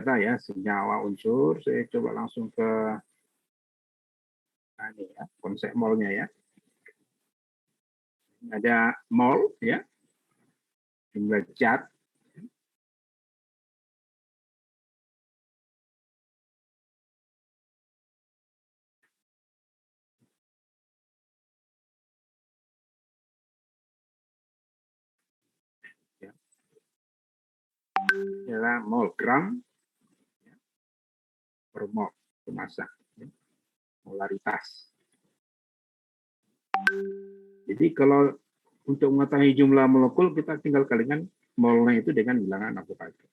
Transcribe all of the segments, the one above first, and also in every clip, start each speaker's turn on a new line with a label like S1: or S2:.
S1: ada ya senyawa unsur. Saya coba langsung ke ini ya, konsep molnya ya. Ada mol ya, jumlah zat. Ya. Adalah mol gram per mol massa, ya. Molaritas. Jadi kalau untuk mengetahui jumlah molekul kita tinggal kalikan molnya itu dengan bilangan Avogadro.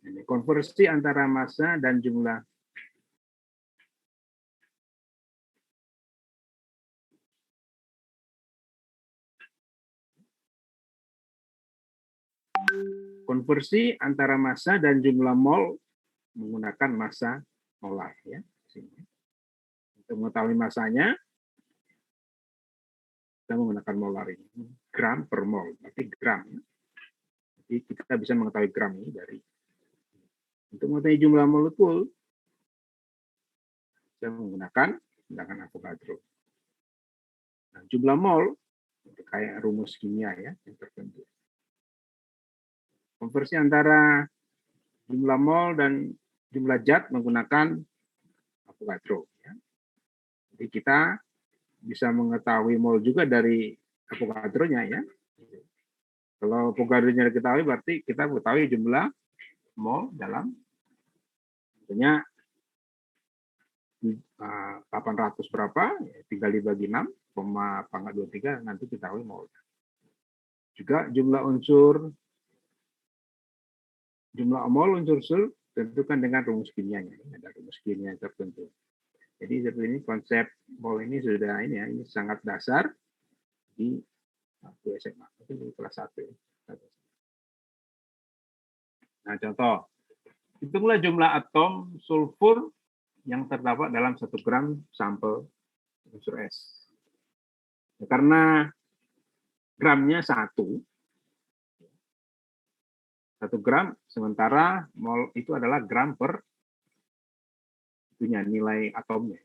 S1: Ini konversi antara massa dan jumlah mol menggunakan massa molar ya. Untuk mengetahui massanya kita menggunakan molar ini, gram per mol, berarti gram. Jadi kita bisa mengetahui gram ini dari. Untuk mengetahui jumlah molekul kita menggunakan bilangan Avogadro. Nah, jumlah mol kayak rumus kimia ya yang tertentu. Konversi antara jumlah mol dan jumlah zat menggunakan Avogadro. Ya. Jadi kita bisa mengetahui mol juga dari Avogadro-nya ya. Kalau Avogadro-nya diketahui berarti kita mengetahui jumlah mol dalam tentunya 800 berapa, tinggal dibagi 6, pangkat 23, nanti kita tahu mol. Juga jumlah mol unsur tentukan dengan rumus kimianya, ada rumus kimia tertentu. Jadi seperti ini konsep mol ini sudah ini ya, ini sangat dasar di SMA, itu di kelas 1. Nah, contoh, hitunglah jumlah atom sulfur yang terdapat dalam 1 gram sampel unsur S. Ya, karena gramnya 1 gram, sementara mol itu adalah gram per itunya, nilai atomnya.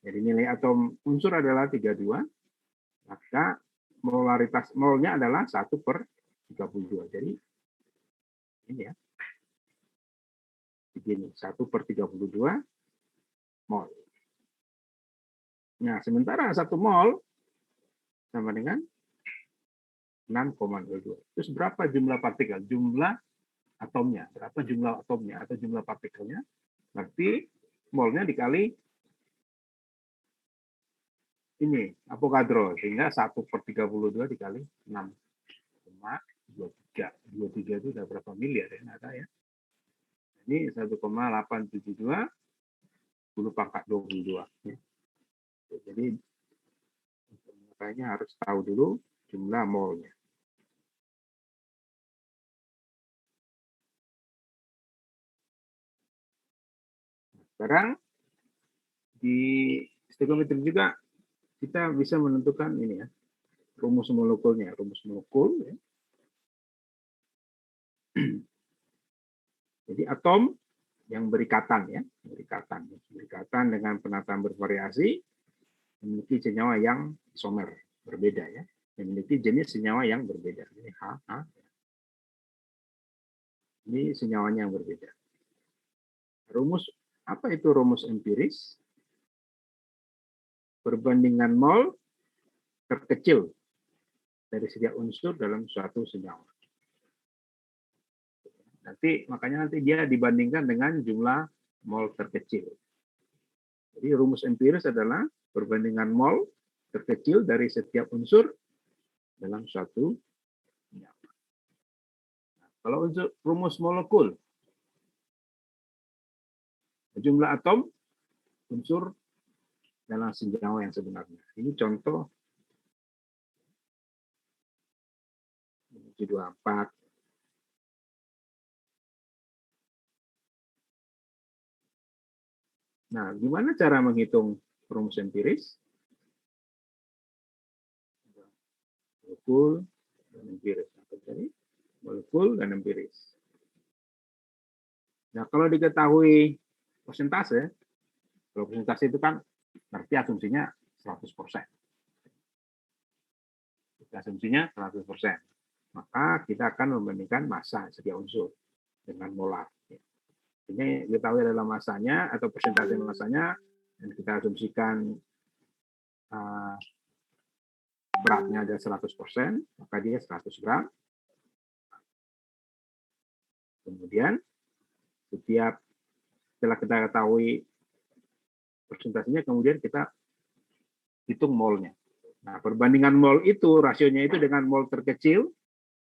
S1: Jadi nilai atom unsur adalah 32, maka molaritas molnya adalah 1/32. Jadi ini ya, begini, 1/32 mol. Nah, sementara 1 mol sama dengan 6,02. Terus berapa jumlah partikel? Jumlah atomnya. Berapa jumlah atomnya atau jumlah partikelnya? Berarti molnya dikali ini, Avogadro. Sehingga 1/32 dikali 6,23. 23 itu udah berapa miliar ya? Ada ya. Ini 1,872 10 pangkat 22. Jadi makanya harus tahu dulu jumlah molnya. Sekarang di stoichiometri juga kita bisa menentukan ini ya, rumus molekulnya, rumus molekul ya. Jadi atom yang berikatan ya, berikatan dengan penataan bervariasi memiliki senyawa yang isomer, berbeda ya, memiliki jenis senyawa yang berbeda. Ini H. Ini senyawanya yang berbeda. Rumus apa itu rumus empiris? Perbandingan mol terkecil dari setiap unsur dalam suatu senyawa. Makanya nanti dia dibandingkan dengan jumlah mol terkecil. Jadi rumus empiris adalah perbandingan mol terkecil dari setiap unsur dalam suatu senyawa. Nah, kalau untuk rumus molekul, jumlah atom unsur dalam senyawa yang sebenarnya. Ini contoh 24. Nah, gimana cara menghitung rumus empiris? Molekul dan empiris. Jadi molekul dan empiris. Nah, kalau diketahui persentase, kalau persentase itu kan berarti asumsinya 100%. Asumsinya 100%. Maka kita akan membandingkan massa setiap unsur dengan molar. Ini diketahui adalah masanya atau persentase masanya, dan kita asumsikan beratnya ada 100%, maka dia 100 gram. Kemudian setelah kita ketahui persentasenya, kemudian kita hitung molnya. Nah, perbandingan mol itu, rasionya itu dengan mol terkecil,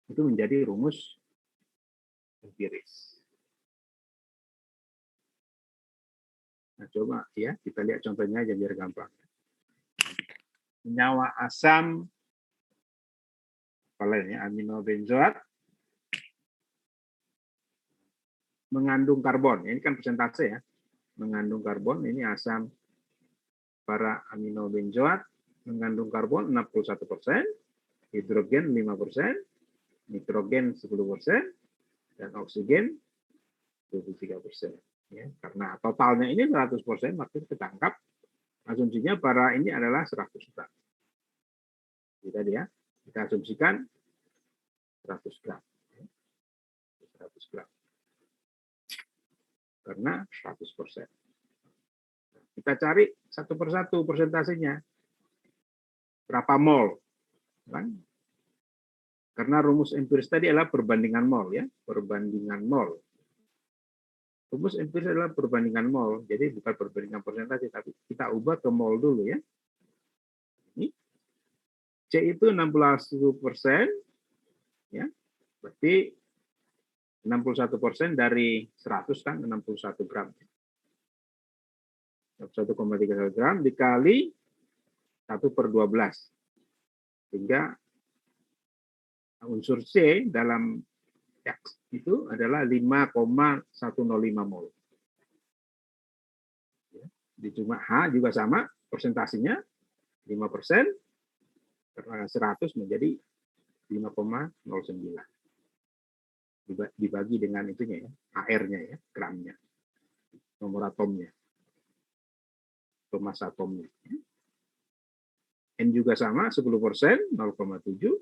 S1: itu menjadi rumus empiris. Nah, coba ya, kita lihat contohnya aja biar gampang. Senyawa asam, apa lain ya, aminobenzoat, mengandung karbon. Ini kan persentase ya. Mengandung karbon, ini asam para aminobenzoat, mengandung karbon 61%, hidrogen 5%, nitrogen 10%, dan oksigen 23%. Ya, karena totalnya ini 100%, maka kita tangkap asumsinya para ini adalah 100 gram. Jadi ya, kita asumsikan 100 gram. 100 gram. Karena 100%. Kita cari satu persatu persentasenya. Berapa mol? Kan? Karena rumus empiris tadi adalah perbandingan mol ya, perbandingan mol. Rumus empiris adalah perbandingan mol, jadi bukan perbandingan persentase, tapi kita ubah ke mol dulu ya. Ini C itu 61%, ya, berarti 61% dari 100 kan 61 gram. 1,31 gram dikali 1/12. Sehingga unsur C dalam X itu adalah 5,105 mol. Di cuma H juga sama, persentasenya 5%, karena 100 menjadi 5,09. Dibagi dengan itunya ya, AR-nya ya, gramnya, nomor atomnya, atau massa atomnya. N juga sama, 10%, 0,7.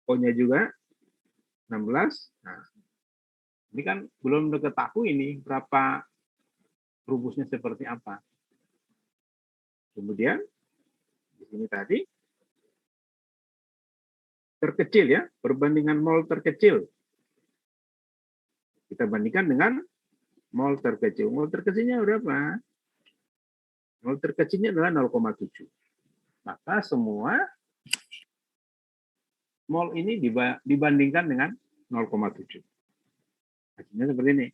S1: O-nya juga 16. Nah, ini kan belum diketahui ini berapa rumusnya seperti apa. Kemudian di sini tadi terkecil ya, perbandingan mol terkecil. Kita bandingkan dengan mol terkecil. Mol terkecilnya berapa? Mol terkecilnya adalah 0,7. Maka semua mol ini dibandingkan dengan 0,7. Hasilnya seperti ini.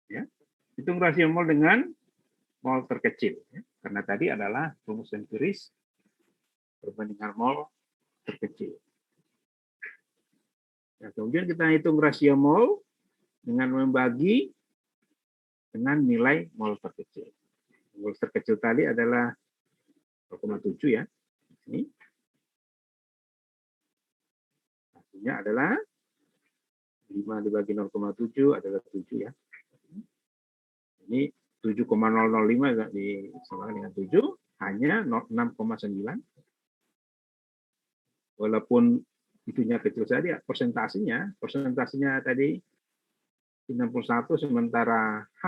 S1: Ya. Hitung rasio mol dengan mol terkecil. Ya. Karena tadi adalah rumus empiris perbandingan mol terkecil. Nah, kemudian kita hitung rasio mol dengan membagi dengan nilai mol terkecil. Mol terkecil tadi adalah 0,7 ya. Ini. Hasilnya adalah 5 dibagi 0,7 adalah 7 ya. Ini 7,005 disamakan dengan 7, hanya 6,9. Walaupun itunya kecil saja, persentasenya tadi 91, sementara H,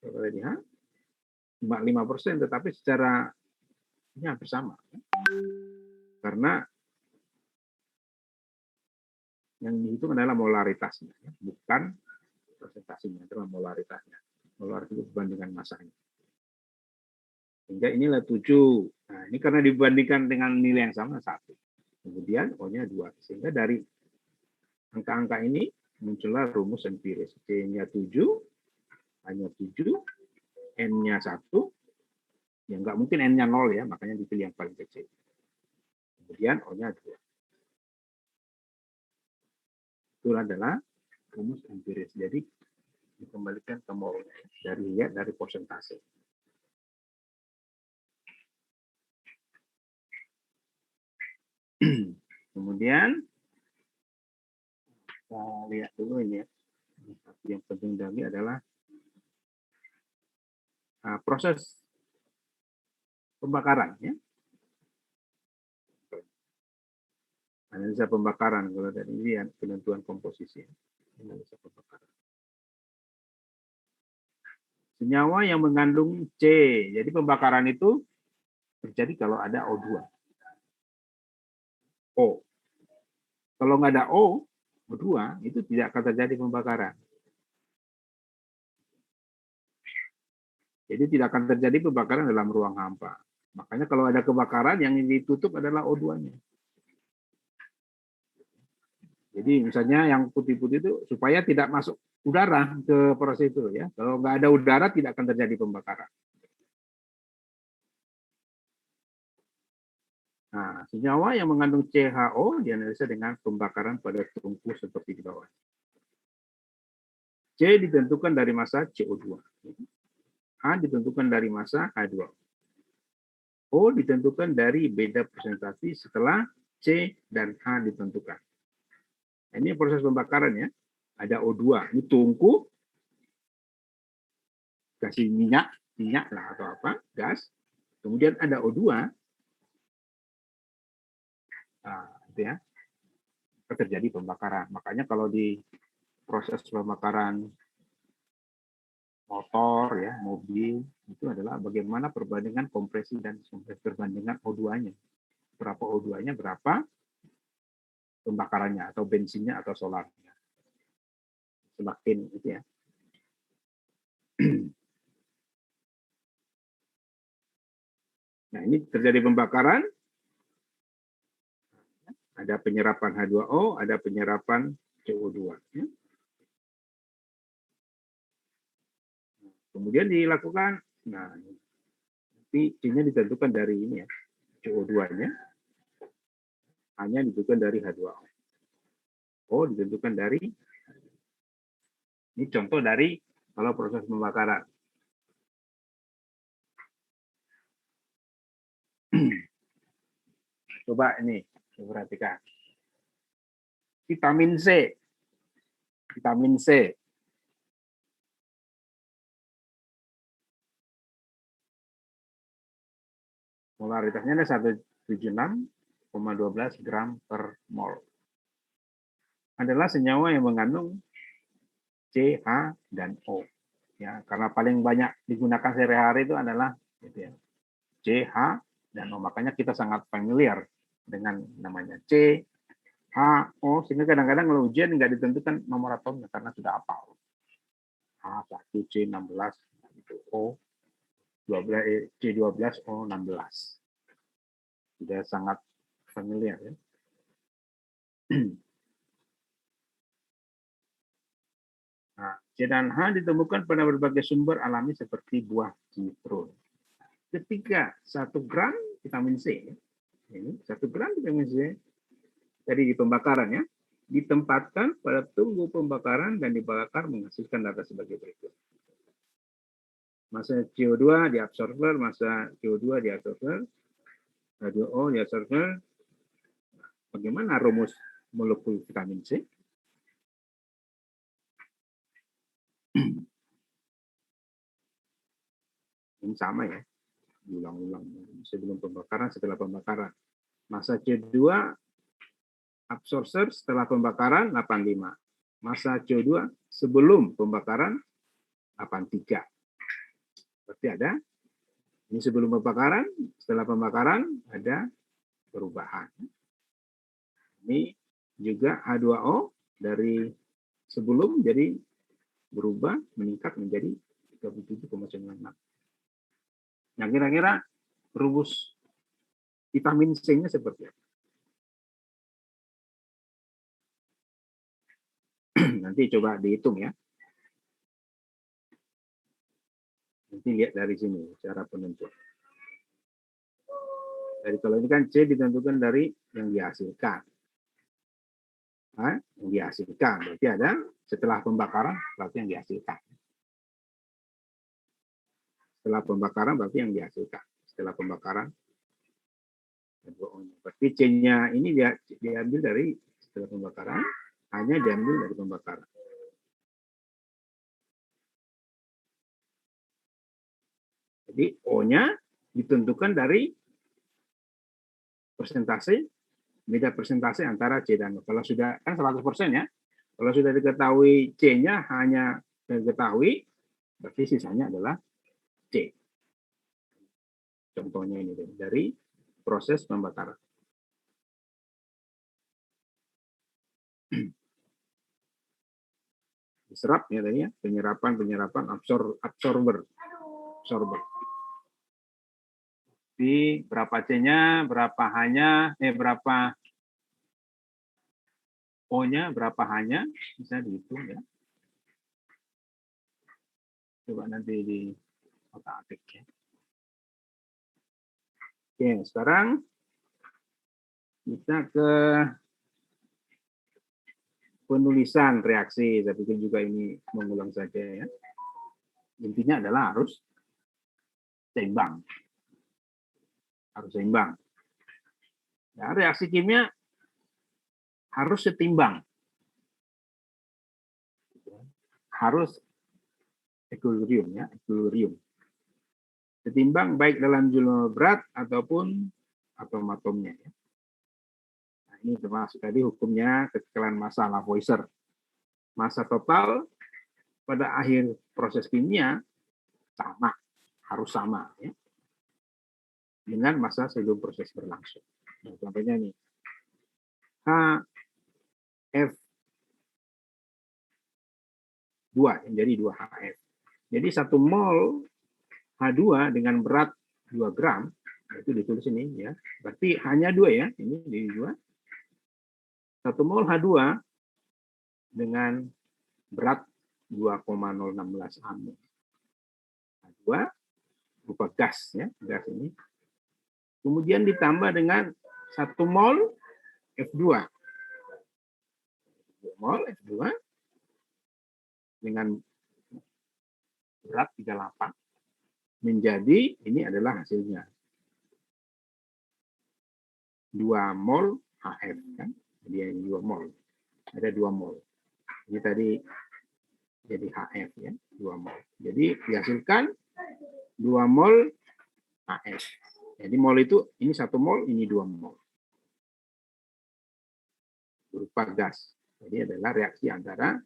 S1: tadi H, 5%, tetapi secara ini hampir sama. Karena yang dihitung adalah molaritasnya, bukan presentasinya, adalah molaritasnya. Molaritas itu perbandingan masanya. Sehingga inilah 7. Nah, ini karena dibandingkan dengan nilai yang sama, 1. Kemudian O-nya 2. Sehingga dari angka-angka ini muncullah rumus empiris. C-nya 7, hanya 7, N-nya 1, ya nggak mungkin N-nya 0 ya, makanya dipilih yang paling kecil. Kemudian O-nya 2. Itu adalah rumus empiris. Jadi dikembalikan ke molnya dari persentase. Kemudian Kita lihat dulu ini ya. Yang penting tadi adalah proses pembakaran ya. Analisa pembakaran kalau dari ini ya, penentuan komposisi. Analisa pembakaran. Senyawa yang mengandung C. Jadi pembakaran itu terjadi kalau ada O2. O. Kalau nggak ada O2 itu tidak akan terjadi pembakaran. Jadi tidak akan terjadi pembakaran dalam ruang hampa. Makanya kalau ada kebakaran yang ditutup adalah O2-nya. Jadi misalnya yang putih-putih itu supaya tidak masuk udara ke proses itu ya. Kalau nggak ada udara tidak akan terjadi pembakaran. Nah, senyawa yang mengandung CHO dianalisa dengan pembakaran pada tungku seperti di bawah. C ditentukan dari massa CO2. H ditentukan dari massa H2O. O ditentukan dari beda presentasi setelah C dan H ditentukan. Ini proses pembakaran ya. Ada O2, ini tungku, kasih minyak lah atau apa, gas. Kemudian ada O2, nah, itu ya, terjadi pembakaran. Makanya kalau di proses pembakaran motor ya, mobil itu adalah bagaimana perbandingan kompresi dan perbandingan O2-nya. Berapa O2-nya, berapa pembakarannya atau bensinnya atau solarnya. Semakin itu ya. Nah, ini terjadi pembakaran, ada penyerapan H2O, ada penyerapan CO2. Ya. Kemudian dilakukan, nah, C-nya ditentukan dari ini ya, CO2-nya, hanya ditentukan dari H2O. O ditentukan dari, ini contoh dari kalau proses pembakaran. Coba ini, perhatikan. Vitamin C. Vitamin C. Molaritasnya ada 176,12 gram per mol. Adalah senyawa yang mengandung C, H, dan O. Ya, karena paling banyak digunakan sehari-hari itu adalah gitu ya, C, H, dan O. Makanya kita sangat familiar dengan namanya C, H, O, sehingga kadang-kadang kalau ujian nggak ditentukan nomor atomnya karena sudah hafal. H1, C16, itu O, 12, C12, O16. Sudah sangat familiar ya. Nah, C dan H ditemukan pada berbagai sumber alami seperti buah citrun. Ketika 1 gram vitamin C, ini 1 gram vitamin C dari pembakaran ya, ditempatkan pada tungku pembakaran dan dibakar menghasilkan data sebagai berikut. Massa CO2 di absorber, massa CO2 di absorber, H2O di absorber. Bagaimana rumus molekul vitamin C? Ini sama ya, diulang-ulang sebelum pembakaran, setelah pembakaran. Massa CO2 absorber setelah pembakaran 85. Massa CO2 sebelum pembakaran 83. Berarti ada ini sebelum pembakaran, setelah pembakaran ada perubahan. Ini juga H2O dari sebelum jadi berubah meningkat menjadi 37,96. Nah, kira-kira rumus vitamin C-nya seperti apa? Nanti coba dihitung ya. Nanti lihat dari sini cara penentuan. Jadi kalau ini kan C ditentukan dari yang dihasilkan. Nah, yang dihasilkan berarti ada setelah pembakaran berarti yang dihasilkan. Setelah pembakaran berarti yang dihasilkan. Setelah pembakaran berarti C-nya ini dia diambil dari setelah pembakaran, hanya diambil dari pembakaran. Jadi O-nya ditentukan dari persentase, beda persentase antara C dan O. Kalau sudah kan 100% ya. Kalau sudah diketahui C-nya hanya diketahui, berarti sisanya adalah C. Contohnya ini dari proses pembakaran. Diserap ya tadi ya, penyerapan absorber. Di berapa C-nya, berapa H-nya, berapa O-nya, berapa H-nya, bisa dihitung ya. Coba nanti di otak-atik ya. Oke, sekarang kita ke penulisan reaksi. Saya pikir juga ini mengulang saja ya. Intinya adalah harus seimbang. Harus seimbang. Ya, reaksi kimia harus setimbang. Harus equilibrium ya, equilibrium. Setimbang baik dalam jumlah berat ataupun atom-atomnya ya. Nah, ini termasuk tadi hukumnya kekekalan massa Lavoisier. Massa total pada akhir proses kimia sama, harus sama ya. Dengan masa sebelum proses berlangsung. Nah, contohnya nih, HF2 yang jadi 2HF. Jadi 1 mol H2 dengan berat 2 gram, itu ditulis ini ya. Berarti hanya 2 ya, ini di 2. 1 mol H2 dengan berat 2,016 amol. H2 berupa gas ya, gas ini. Kemudian ditambah dengan 1 mol F2. 2 mol F2 dengan berat 38 menjadi, ini adalah hasilnya, 2 mol HF kan. Jadi ini 2 mol. Ada 2 mol. Ini tadi jadi HF ya, 2 mol. Jadi dihasilkan 2 mol HF. Jadi mol itu ini 1 mol, ini 2 mol. Berupa gas. Jadi adalah reaksi antara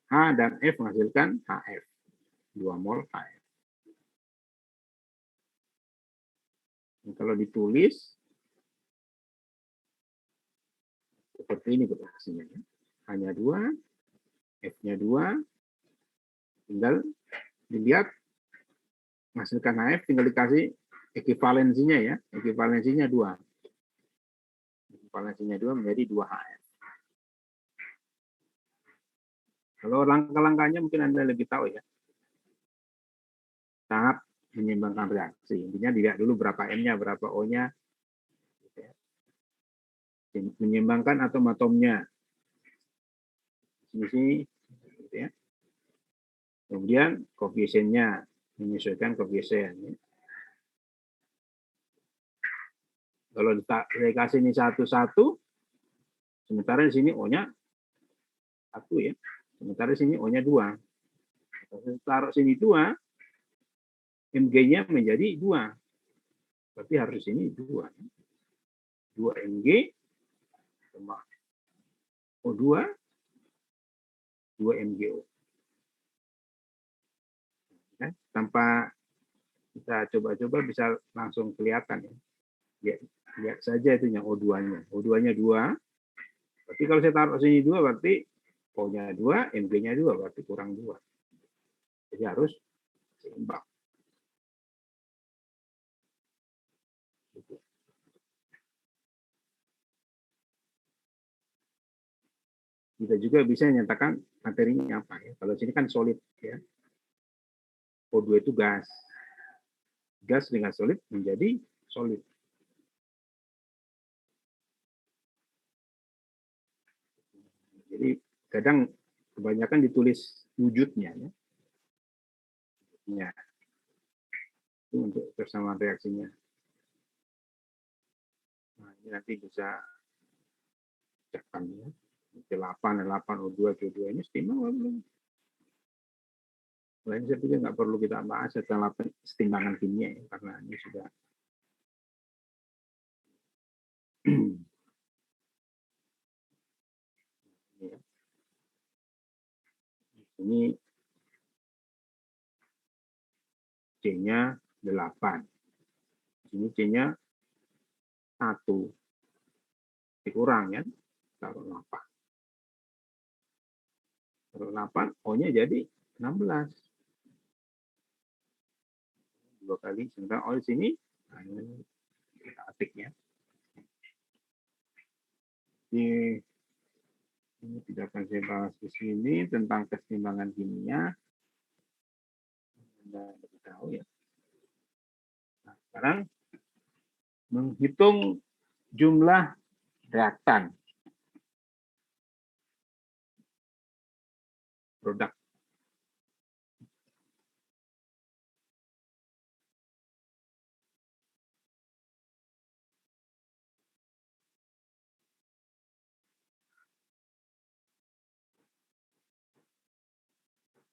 S1: H dan F menghasilkan HF. 2 mol HF. Nah, kalau ditulis seperti ini reaksinya. Hanya 2, F-nya 2, tinggal dilihat menghasilkan HF, tinggal dikasih ekivalensinya ya. Ekivalensinya 2. Ekivalensinya 2 menjadi 2 HF. Kalau langkah-langkahnya mungkin Anda lebih tahu ya. Tahap menyeimbangkan reaksi. Intinya dilihat dulu berapa M-nya, berapa O-nya. Menyeimbangkan atom-atomnya. Sini, gitu ya. Kemudian koefisiennya, menyesuaikan koefisien. Ya. Kalau saya kasih ini 1, sementara di sini O-nya 1 ya. Sementara di sini O-nya 2. Kalau taruh sini 2, Mg-nya menjadi 2. Berarti harus ini 2. 2 Mg sama O2, 2 MgO. Tanpa kita coba-coba bisa langsung kelihatan ya. Lihat saja itunya O2-nya. O2-nya 2. Berarti kalau saya taruh sini 2 berarti O-nya 2, Mg-nya 2 berarti kurang 2. Jadi harus seimbang. Kita juga bisa menyatakan materinya apa ya. Kalau sini kan solid ya. O2 itu gas. Gas dengan solid menjadi solid. Jadi kadang kebanyakan ditulis wujudnya ya. Ya. Itu untuk persamaan reaksinya. Nah, ini nanti bisa cekkan ya. C8, O2, CO2 ini setimbang apa belum? Lain saya pikir nggak perlu kita bahas setelah setimbangan kimia ya, karena ini sudah ini C-nya 8. Ini C-nya 1. Dikurang ya. Taruh 8. Taruh 8, O-nya jadi 16. 2 kali. Sementara O di sini, nah ini kita atik ya. Ini tidak akan saya bahas di sini tentang keseimbangan kimia. Anda lebih tahu ya. Nah, sekarang menghitung jumlah reaktan produk.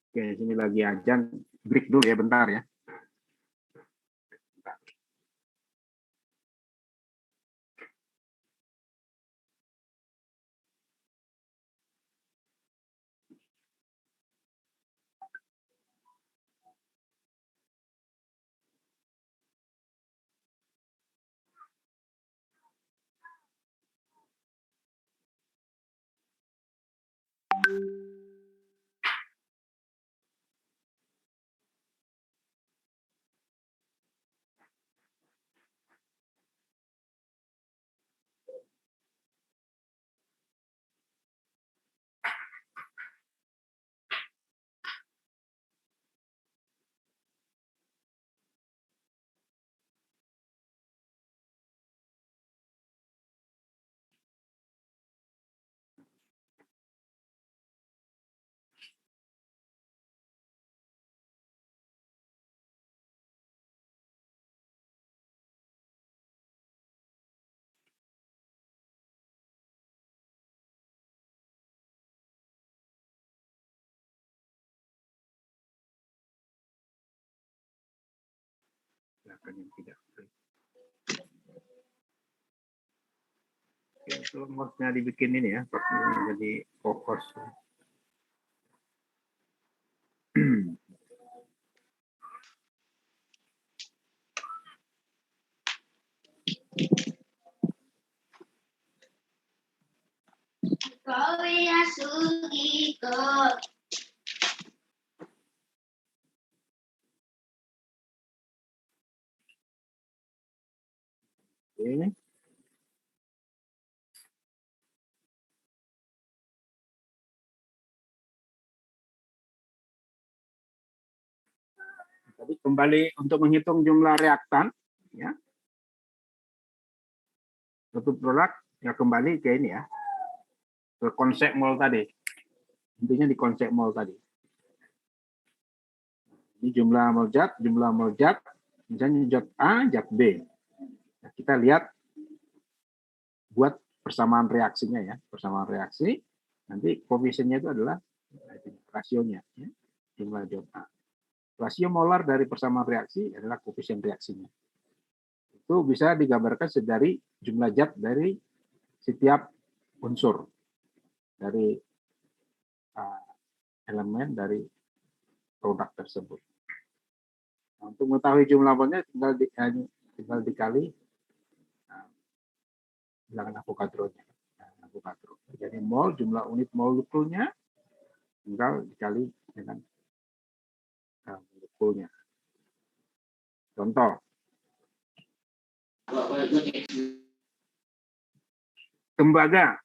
S1: Oke, sini lagi ajan. Break dulu ya, bentar ya. Silakan yang tidak. Oke, itu mouse-nya dibikin ini ya, jadi fokus.
S2: Kau ya Sugito.
S1: Oke. Tadi kembali untuk menghitung jumlah reaktan, ya. Satu produk ya kembali ke ini ya, ke konsep mol tadi. Intinya di konsep mol tadi. Ini jumlah mol zat, misalnya zat A, zat B. Nah, kita lihat buat persamaan reaksinya ya, persamaan reaksi. Nanti koefisiennya itu adalah rasionya, ya, jumlah zat A. Rasio molar dari persamaan reaksi adalah koefisien reaksinya. Itu bisa digambarkan dari jumlah zat dari setiap unsur dari elemen dari produk tersebut. Nah, untuk mengetahui jumlah molnya tinggal dikali bilangan Avogadro-nya. Avogadro. Jadi mol, jumlah unit molekulnya tinggal dikali dengan molekulnya. Contoh, tembaga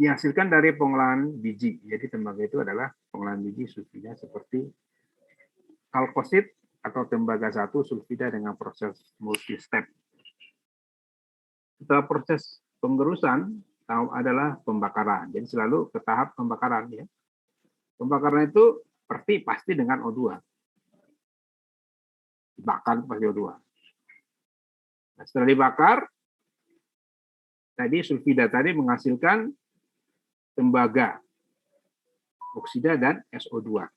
S1: dihasilkan dari pengolahan biji. Jadi tembaga itu adalah pengolahan biji sulfida seperti kalkosit atau tembaga 1 sulfida dengan proses multi-step. Setelah proses penggerusan adalah pembakaran. Jadi selalu ke tahap pembakaran ya. Pembakaran itu pasti dengan O2. Dibakar pasti O2. Nah, setelah dibakar, tadi sulfida tadi menghasilkan tembaga oksida dan SO2.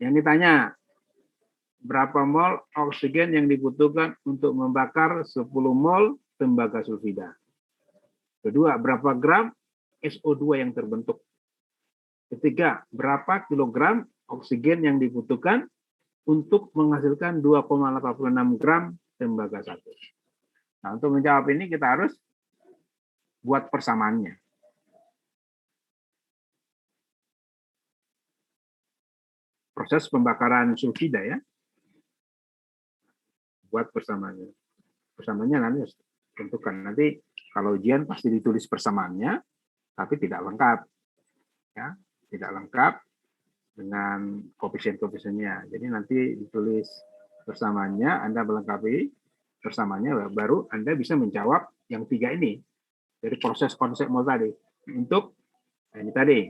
S1: Yang ditanya, berapa mol oksigen yang dibutuhkan untuk membakar 10 mol tembaga sulfida? Kedua, berapa gram SO2 yang terbentuk? Ketiga, berapa kilogram oksigen yang dibutuhkan untuk menghasilkan 2,86 gram tembaga satu? Nah, untuk menjawab ini kita harus buat persamaannya. Proses pembakaran sulfida ya. Buat persamaannya. Persamaannya nanti harus tentukan. Nanti kalau ujian pasti ditulis persamaannya, tapi tidak lengkap. Ya, tidak lengkap dengan koefisien-koefisiennya. Jadi nanti ditulis persamaannya, Anda melengkapi persamaannya, baru Anda bisa menjawab yang tiga ini. Dari proses konsep mol tadi. Untuk ini tadi,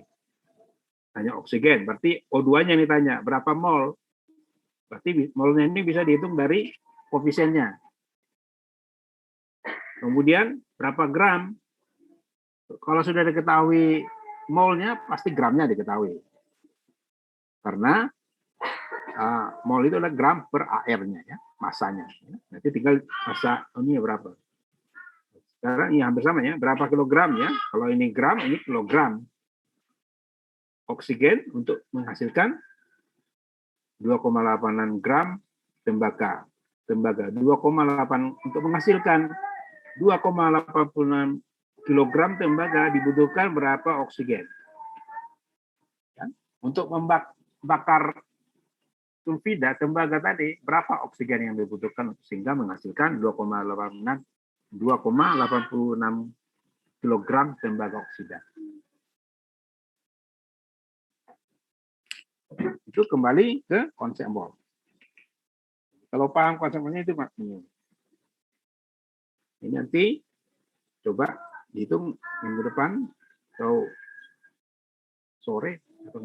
S1: hanya oksigen, berarti O2-nya ditanya, berapa mol? Berarti molnya ini bisa dihitung dari koefisiennya. Kemudian berapa gram? Kalau sudah diketahui molnya, pasti gramnya diketahui. Karena mol itu adalah gram per AR-nya, ya, masanya. Nanti tinggal massa ini berapa. Sekarang ini hampir sama ya, berapa kilogram ya? Kalau ini gram, ini kilogram. Oksigen untuk menghasilkan 2,86 gram tembaga. 2,8 untuk menghasilkan 2,86 kilogram tembaga dibutuhkan berapa oksigen? Ya. Untuk membakar sulfida tembaga tadi berapa oksigen yang dibutuhkan sehingga menghasilkan 2,86 kilogram tembaga oksida. Itu kembali ke konsep mol. Kalau paham konsepnya itu maksimum. Ini nanti coba dihitung minggu depan atau sore atau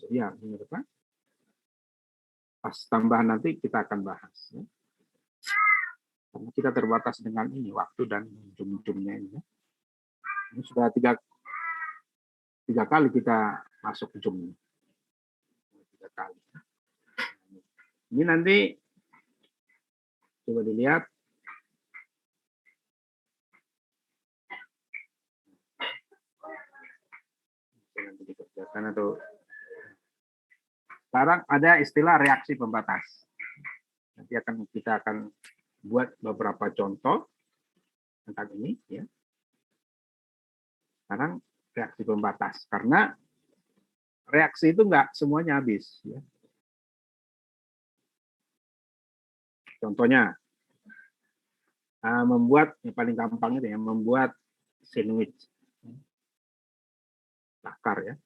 S1: ya minggu depan. Pas tambahan nanti kita akan bahas. Ya. Karena kita terbatas dengan ini waktu dan ujung-ujungnya ini. Ini sudah tiga kali kita masuk ujungnya. 3 kali. Ini nanti coba dilihat. Nanti dikerjakan atau sekarang ada istilah reaksi pembatas. Nanti kita akan buat beberapa contoh tentang ini ya. Sekarang reaksi pembatas karena reaksi itu enggak semuanya habis ya. Contohnya membuat yang paling gampang itu ya, membuat sandwich bakar ya.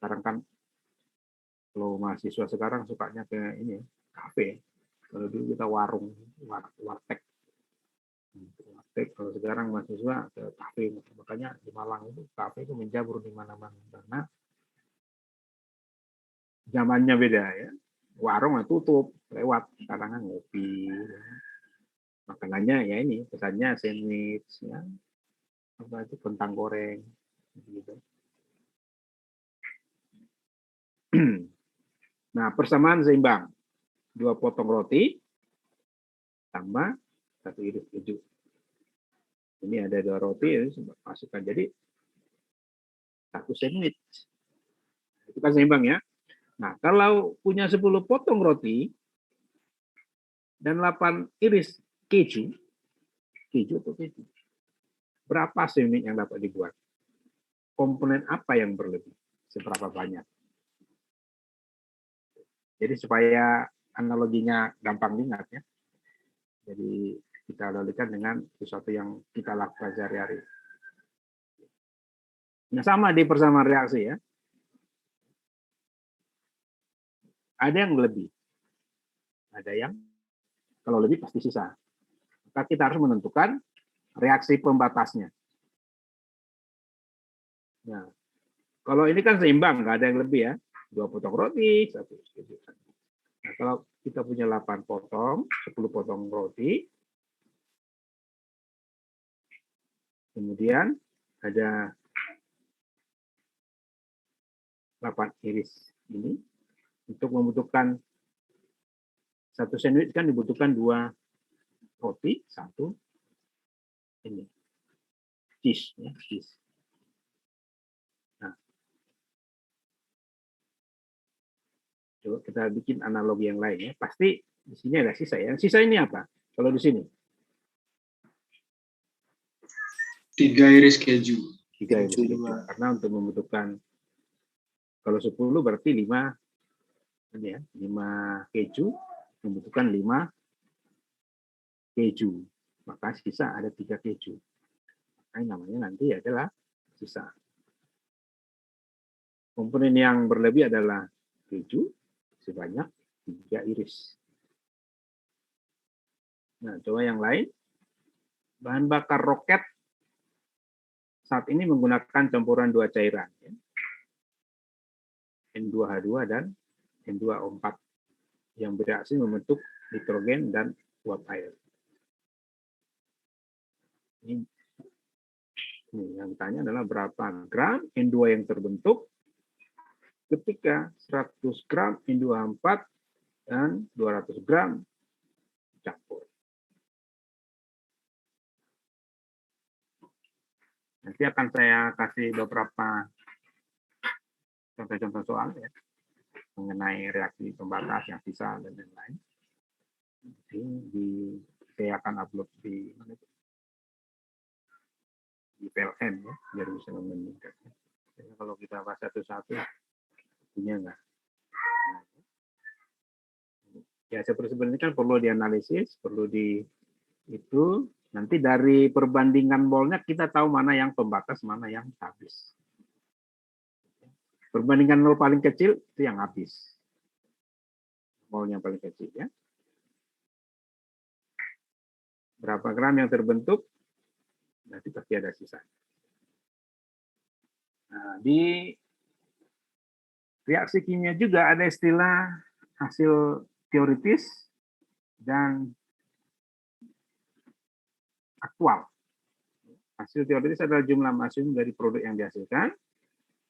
S1: Sekarang kan kalau mahasiswa sekarang sukanya ke ini kafe. Kalau dulu kita warung, warteg. Kalau sekarang mahasiswa ke kafe, makanya di Malang itu kafe itu menjamur di mana-mana karena zamannya beda ya. Warung tutup lewat, sekarang ngopi. Makanannya ya ini pesannya sandwich ya. Apa itu kentang goreng gitu. Nah, persamaan seimbang. 2 potong roti tambah 1 iris keju. Ini ada 2 roti, ini masukkan jadi 1 sandwich. Itu kan seimbang ya. Nah, kalau punya 10 potong roti dan 8 iris keju atau keju, berapa sandwich yang dapat dibuat? Komponen apa yang berlebih? Seberapa banyak? Jadi supaya analoginya gampang diingat ya. Jadi kita lakukan dengan sesuatu yang kita lakukan sehari-hari. Nah, sama di persamaan reaksi ya. Ada yang lebih. Ada yang kalau lebih pasti sisa. Maka kita harus menentukan reaksi pembatasnya. Nah, kalau ini kan seimbang, nggak ada yang lebih ya. 2 potong roti, 1 keju. Nah, kalau kita punya 8 potong, 10 potong roti, Kemudian ada 8 iris ini. Untuk membutuhkan satu sandwich kan dibutuhkan 2 roti, 1 ini cheese, ya, cheese. Nah, coba kita bikin analogi yang lain ya. Pasti di sini ada sisa ya. Sisa ini apa? Kalau di sini
S3: 3 iris keju.
S1: 3 iris keju. Karena untuk membutuhkan kalau 10 berarti 5 ini ya, 5 keju membutuhkan 5 keju. Maka sisa ada 3 keju. Maka namanya nanti adalah sisa. Komponen yang berlebih adalah keju sebanyak 3 iris. Nah, coba yang lain. Bahan bakar roket saat ini menggunakan campuran 2 cairan. Ya. N2H2 dan N2O4 yang bereaksi membentuk nitrogen dan uap air. Ini yang ditanya adalah berapa gram N2 yang terbentuk ketika 100 gram N2H4 dan 200 gram campur. Nanti akan saya kasih beberapa contoh-contoh soal ya mengenai reaksi pembatas yang sisa dan lain-lain. Saya akan upload di PLN ya biar bisa membandingkan. Jadi kalau kita bahas satu-satu punya enggak? Ya seperti ini kan perlu dianalisis, perlu itu nanti dari perbandingan molnya kita tahu mana yang pembatas, mana yang habis. Perbandingan mol paling kecil itu yang habis. Molnya paling kecil ya. Berapa gram yang terbentuk? Nanti pasti ada sisa. Nah, di reaksi kimia juga ada istilah hasil teoritis dan aktual. Hasil teoritis adalah jumlah maksimum dari produk yang dihasilkan.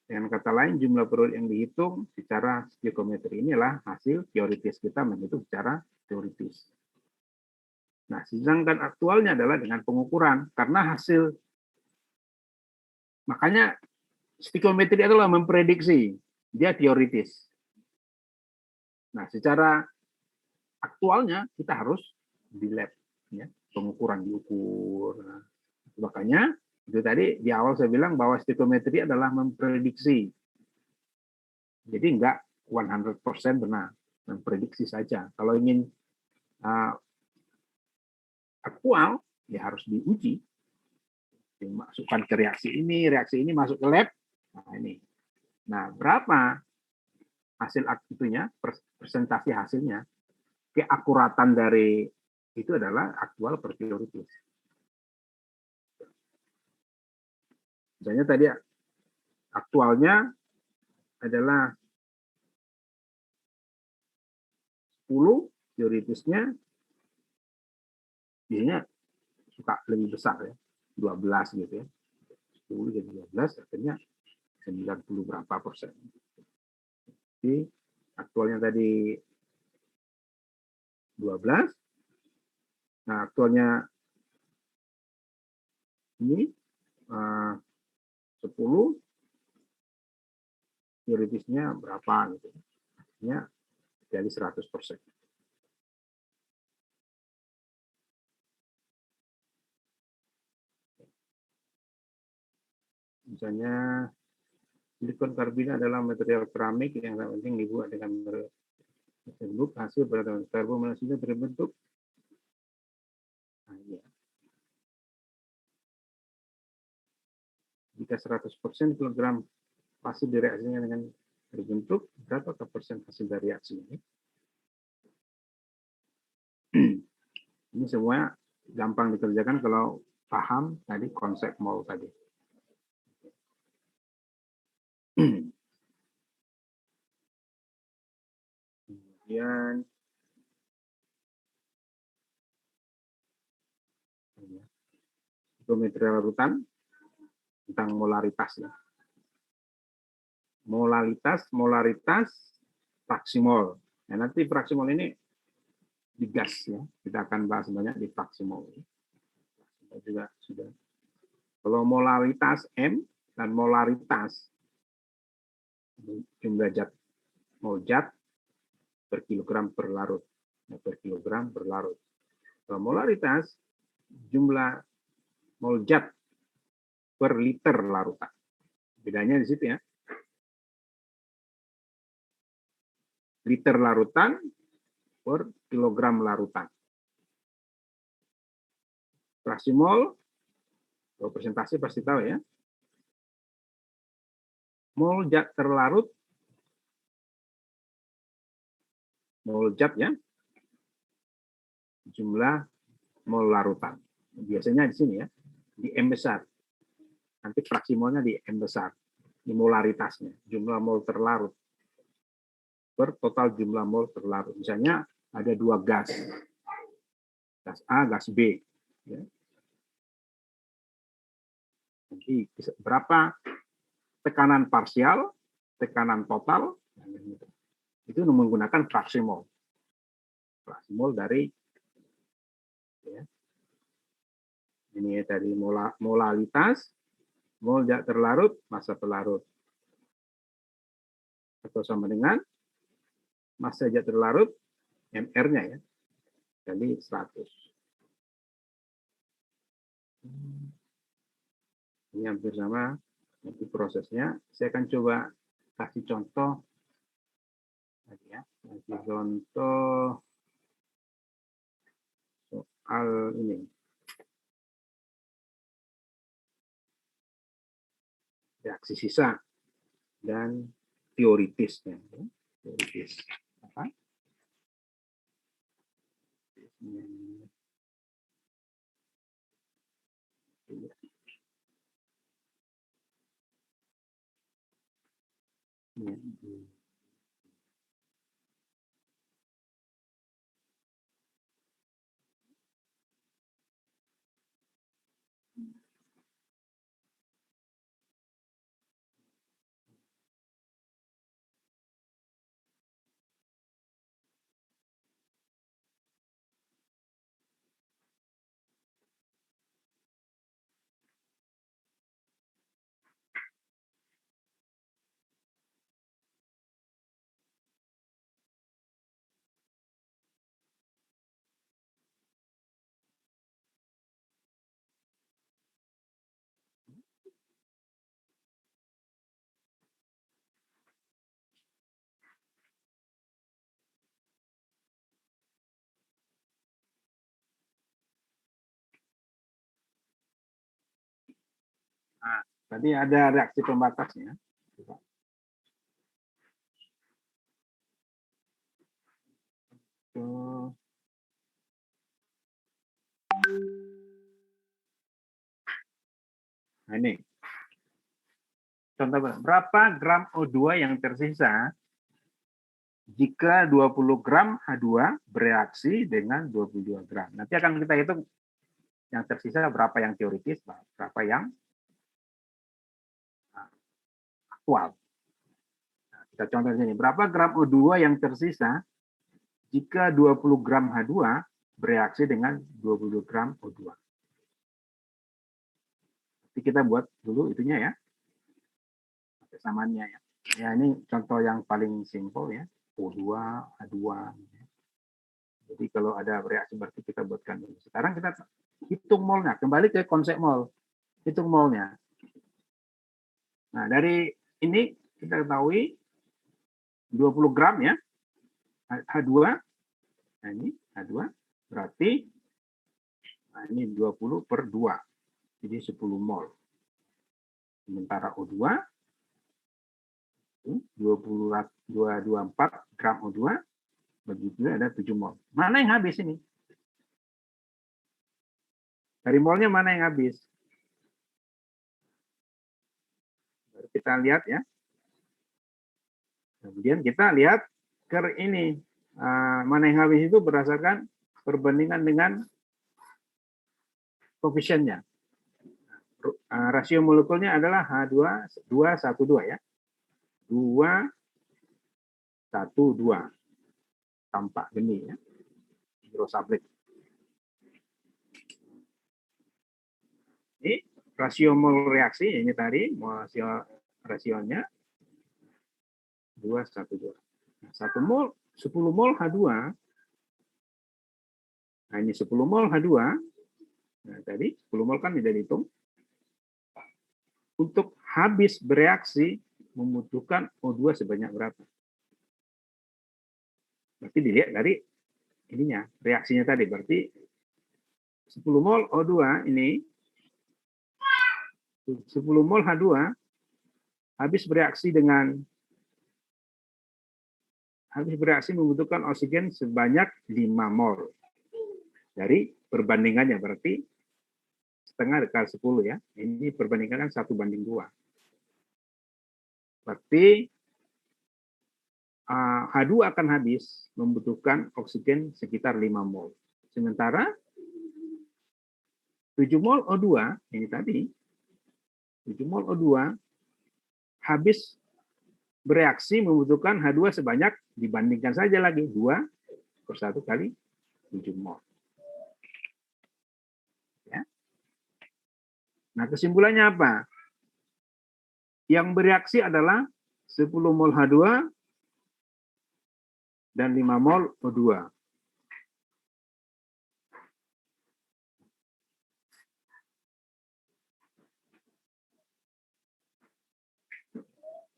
S1: Dengan kata lain, jumlah produk yang dihitung secara stoikiometri inilah hasil teoritis kita menghitung secara teoritis. Nah, sedangkan aktualnya adalah dengan pengukuran karena hasil. Makanya stoikiometri adalah memprediksi, dia teoritis. Nah, secara aktualnya kita harus di lab, ya, pengukuran diukur. Nah, makanya itu tadi di awal saya bilang bahwa stoikiometri adalah memprediksi. Jadi enggak 100% benar, memprediksi saja. Kalau ingin aktual, ya harus diuji. Dimasukkan ke reaksi ini masuk ke lab. Nah, ini. Nah, berapa hasil itunya, presentasi hasilnya, keakuratan dari itu adalah aktual per teoritis. Misalnya tadi aktualnya adalah 10, teoritisnya biasanya suka lebih besar ya, 12 gitu ya. 10 jadi 12 artinya 90 berapa persen. Jadi aktualnya tadi 12. Nah, aktualnya ini 10, teoritisnya berapa gitu. Artinya jadi 100%. Misalnya silikon karbida adalah material keramik yang sangat penting dibuat dengan tersebut hasil pada karbonmonoksid terbentuk. Nah, ya. Jika 100% kilogram hasil dari reaksinya dengan terbentuk, berapa persen hasil dari reaksi ini? Ini semua gampang dikerjakan kalau paham tadi konsep mol tadi. Kemudian stoikiometri larutan tentang molaritas ya. Molaritas, fraksi mol. Nah, nanti fraksi mol ini di gas ya. Kita akan bahas banyak di fraksi mol. Juga sudah. Kalau molaritas M dan molaritas jumlah zat mol zat per kilogram per larut. Ya, per kilogram per larut. Kalau molaritas jumlah mol zat per liter larutan. Bedanya di situ ya. Liter larutan per kilogram larutan. Fraksi mol, kalau presentasi pasti tahu ya. Mol zat terlarut, mol zat ya, jumlah mol larutan. Biasanya di sini ya, di M besar. Nanti fraksi molnya di M besar. Di molaritasnya, jumlah mol terlarut. Per total jumlah mol terlarut. Misalnya ada 2 gas. Gas A, gas B. Ya. Nanti berapa tekanan parsial, tekanan total, itu menggunakan fraksi mol. Fraksi mol dari ya, ini dari molalitas, mol zat terlarut, massa pelarut. Atau sama dengan massa zat terlarut, MR-nya ya, jadi 100. Ini hampir sama, nanti prosesnya. Saya akan coba kasih contoh. Ya, kasih contoh soal ini. Reaksi sisa dan teoritisnya. Teoritis. Apa? Nah, tadi ada reaksi pembatasnya. Nah, ini. Contoh berapa gram O2 yang tersisa jika 20 gram H2 bereaksi dengan 22 gram. Nanti akan kita hitung yang tersisa berapa yang teoritis, berapa yang aktual. Nah, kita contoh di sini. Berapa gram O2 yang tersisa jika 20 gram H2 bereaksi dengan 22 gram O2. Nanti kita buat dulu itunya ya. Kesamaannya ya. Ya ini contoh yang paling simpel ya. O2, H2. Jadi kalau ada reaksi berarti kita buatkan dulu. Sekarang kita hitung molnya. Kembali ke konsep mol. Hitung molnya. Nah dari ini kita ketahui 20 gram ya. H2. Nah ini H2. Berarti nah ini 20 per 2. Jadi 10 mol. Sementara O2 224 gram O2 begitu ada 7 mol. Mana yang habis ini? Dari molnya mana yang habis? Baru kita lihat ya. Kemudian kita lihat ke ini mana yang habis itu berdasarkan perbandingan dengan koefisiennya. Rasio molekulnya adalah H212 ya. 212. Tampak geni ya. Hidrosablet. Ini rasio mol reaksi ini tadi, rasionya 212. Nah, 1 mol 10 mol H2. Nah, ini 10 mol H2. Nah, tadi 10 mol kan tidak dihitung. Untuk habis bereaksi membutuhkan O2 sebanyak berapa? Berarti dilihat dari ininya, reaksinya tadi. Berarti 10 mol O2 ini 10 mol H2 habis bereaksi membutuhkan oksigen sebanyak 5 mol. Dari perbandingannya berarti setengah dikali 10 ya. Ini perbandingan 1:2. Berarti H2 akan habis membutuhkan oksigen sekitar 5 mol. Sementara 7 mol O2 ini tadi 7 mol O2 habis bereaksi membutuhkan H2 sebanyak, dibandingkan saja lagi 2/1 kali 7 mol. Ya. Nah, kesimpulannya apa? Yang bereaksi adalah 10 mol H2 dan 5 mol O2.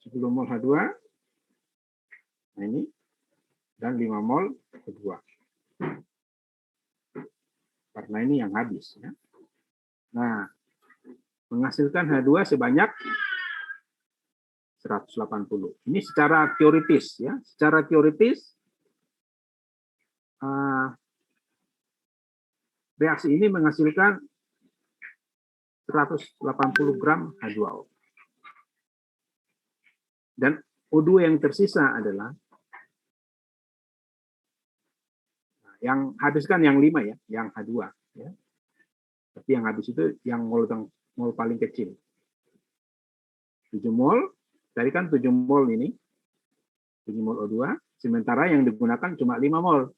S1: Mol H2, nah ini, dan 5 mol O2. Karena ini yang habis. Ya. Nah, menghasilkan H2 sebanyak 180. Ini secara teoritis. Ya. Secara teoritis, reaksi ini menghasilkan 180 gram H2O. Dan O2 yang tersisa adalah yang habis kan yang 5 ya, yang H2 ya. Tapi yang habis itu yang mol paling kecil. 7 mol, tadi kan 7 mol ini. 7 mol O2, sementara yang digunakan cuma 5 mol.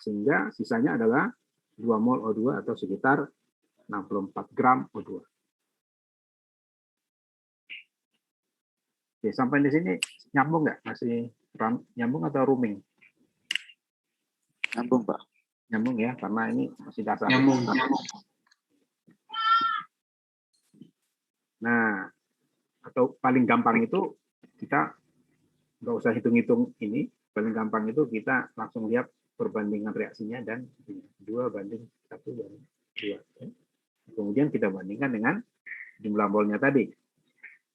S1: Sehingga sisanya adalah 2 mol O2 atau sekitar 64 gram O2. Oke, sampai di sini nyambung nggak? Masih nyambung atau rooming?
S4: Nyambung, Pak.
S1: Nyambung ya, karena ini masih dasar.
S3: Nyambung.
S1: Nah, atau paling gampang itu kita nggak usah hitung-hitung ini. Paling gampang itu kita langsung lihat perbandingan reaksinya dan 2:1:2. Kemudian kita bandingkan dengan jumlah molnya tadi.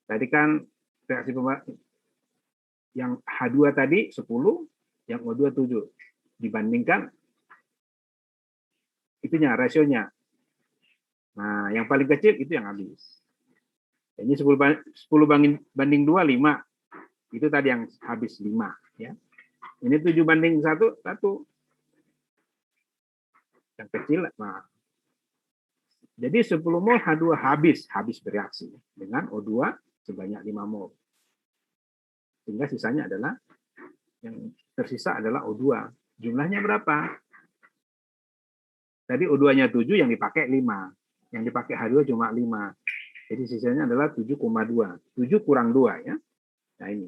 S1: Tadi kan reaksi yang H2 tadi 10, yang O2 7. Dibandingkan itunya, rasionya. Nah, yang paling kecil itu yang habis. Ini 10 banding 2, 5. Itu tadi yang habis 5. Ya. Ini 7:1, 1. Yang kecil. Nah. Jadi 10 mol H2 habis bereaksi dengan O2 sebanyak 5 mol. Sehingga sisanya adalah, yang tersisa adalah O2. Jumlahnya berapa? Tadi O2-nya 7, yang dipakai 5. Yang dipakai H2 cuma 5. Jadi sisanya adalah 7,2. 7 kurang 2 ya. Nah ini.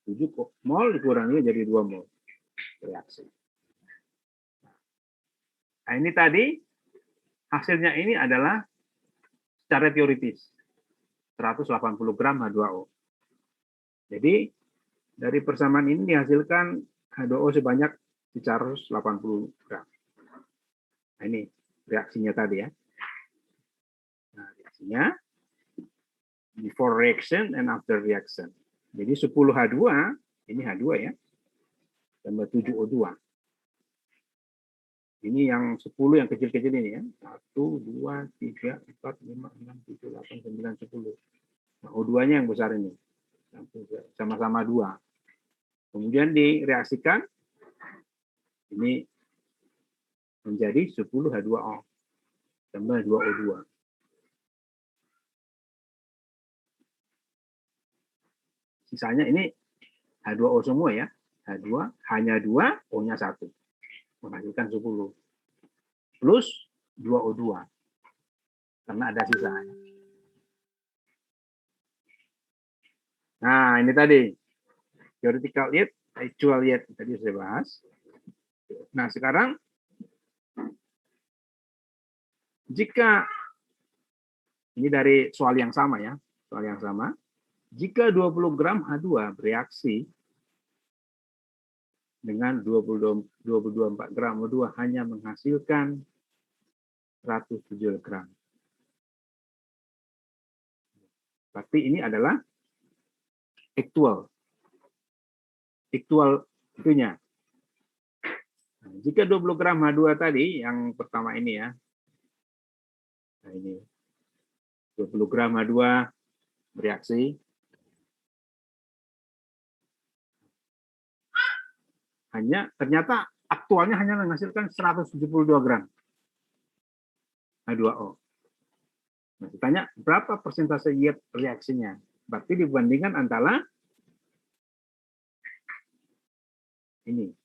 S1: 7 mol dikurangi jadi 2 mol. Reaksi. Nah ini tadi, hasilnya ini adalah secara teoritis. 180 gram H2O. Jadi dari persamaan ini dihasilkan H2O sebanyak 180 gram. Nah ini reaksinya tadi ya. Nah reaksinya before reaction and after reaction. Jadi 10 H2, ini H2 ya, tambah 7 O2. Ini yang 10 yang kecil-kecil ini ya. 1, 2, 3, 4, 5, 6, 7, 8, 9, 10. Nah, O2-nya yang besar ini. Sama-sama 2. Kemudian direaksikan. Ini menjadi 10 H2O tambah 2O2. Sisanya ini H2O semua ya. H2 hanya 2, O-nya 1. Menghasilkan 10. Plus 2O2. Karena ada sisa. Nah, ini tadi. Theoretical yield, actual yield. Tadi saya bahas. Nah, sekarang jika ini dari soal yang sama ya. Soal yang sama. Jika 20 gram H2 bereaksi dengan 24 gram O2 hanya menghasilkan 107 gram. Berarti ini adalah actual itunya. Nah, jika 20 gram H2 tadi, yang pertama ini ya. Nah ini, 20 gram H2 bereaksi. Ternyata aktualnya hanya menghasilkan 172 gram H2O. Nah, ditanya berapa persentase yield reaksinya? Berarti dibandingkan antara ini,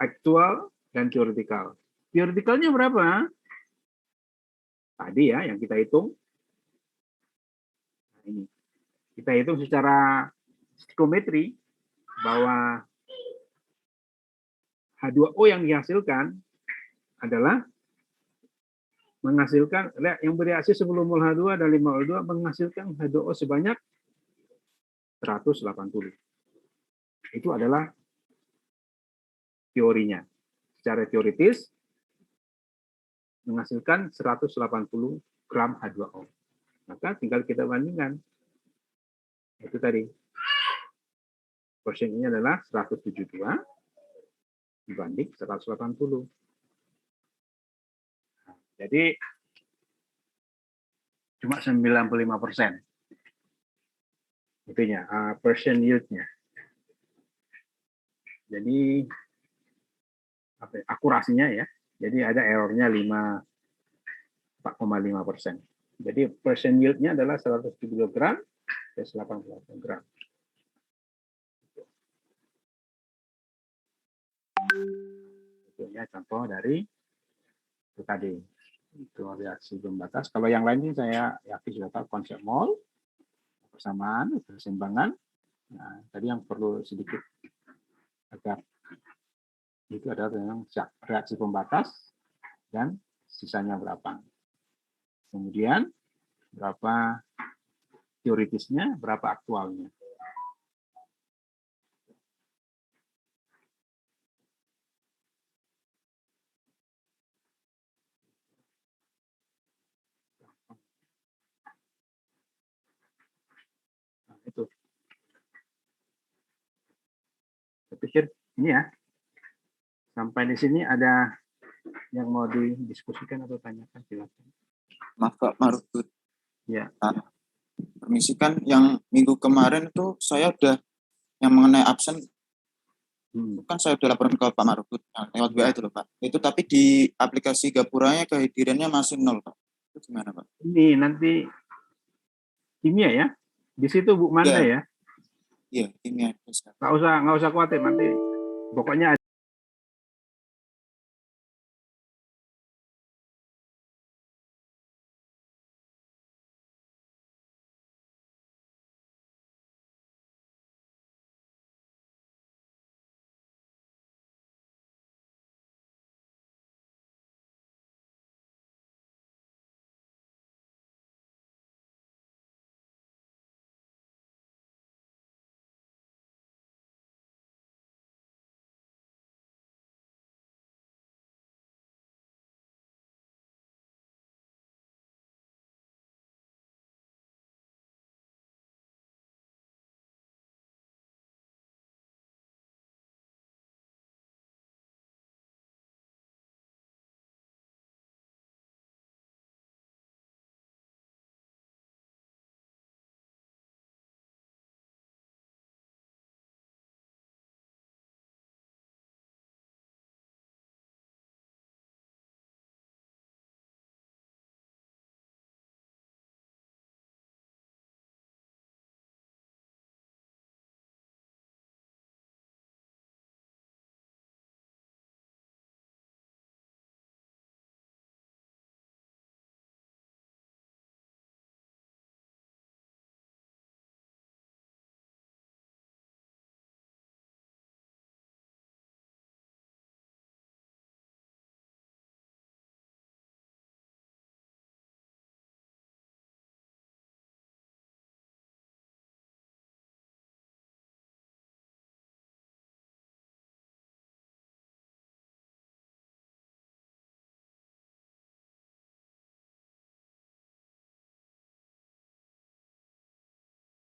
S1: aktual dan teoretikal. Teoretikalnya berapa? Tadi ya, yang kita hitung. Nah, ini. Kita hitung secara psikometri bahwa H2O yang dihasilkan adalah menghasilkan, yang bereaksi 10 mol H2 dan 5 O2 menghasilkan H2O sebanyak 180. Itu adalah teorinya. Secara teoritis menghasilkan 180 gram H2O. Maka tinggal kita bandingkan. Itu tadi. Persennya adalah 172 dibanding 180. Jadi cuma 95%. Itunya, percent yield-nya. Jadi akurasinya ya. Jadi ada errornya 4,5%. Jadi percent yield-nya adalah 170 gram plus 88 gram. Itu ya contoh dari itu tadi. Itu reaksi pembatas. Kalau yang lain ini saya yakin sudah tahu konsep mol, persamaan, keseimbangan. Nah, tadi yang perlu sedikit agak itu adalah yang reaksi pembatas dan sisanya berapa. Kemudian berapa teoritisnya, berapa aktualnya. Nah, itu. Saya pikir ini ya. Sampai di sini ada yang mau didiskusikan atau tanyakan, silakan.
S4: Maaf Pak Marufut.
S1: Ya.
S4: Permisi, kan yang minggu kemarin itu saya udah yang mengenai absen kan saya udah laporan ke Pak Marufut lewat WA itu loh Pak. Itu tapi di aplikasi Gapuranya kehadirannya masih 0 Pak. Itu gimana Pak?
S1: Ini nanti kimia ya. Di situ Bu Manda ya.
S4: Iya, kimia.
S1: Nggak usah khawatir nanti. Pokoknya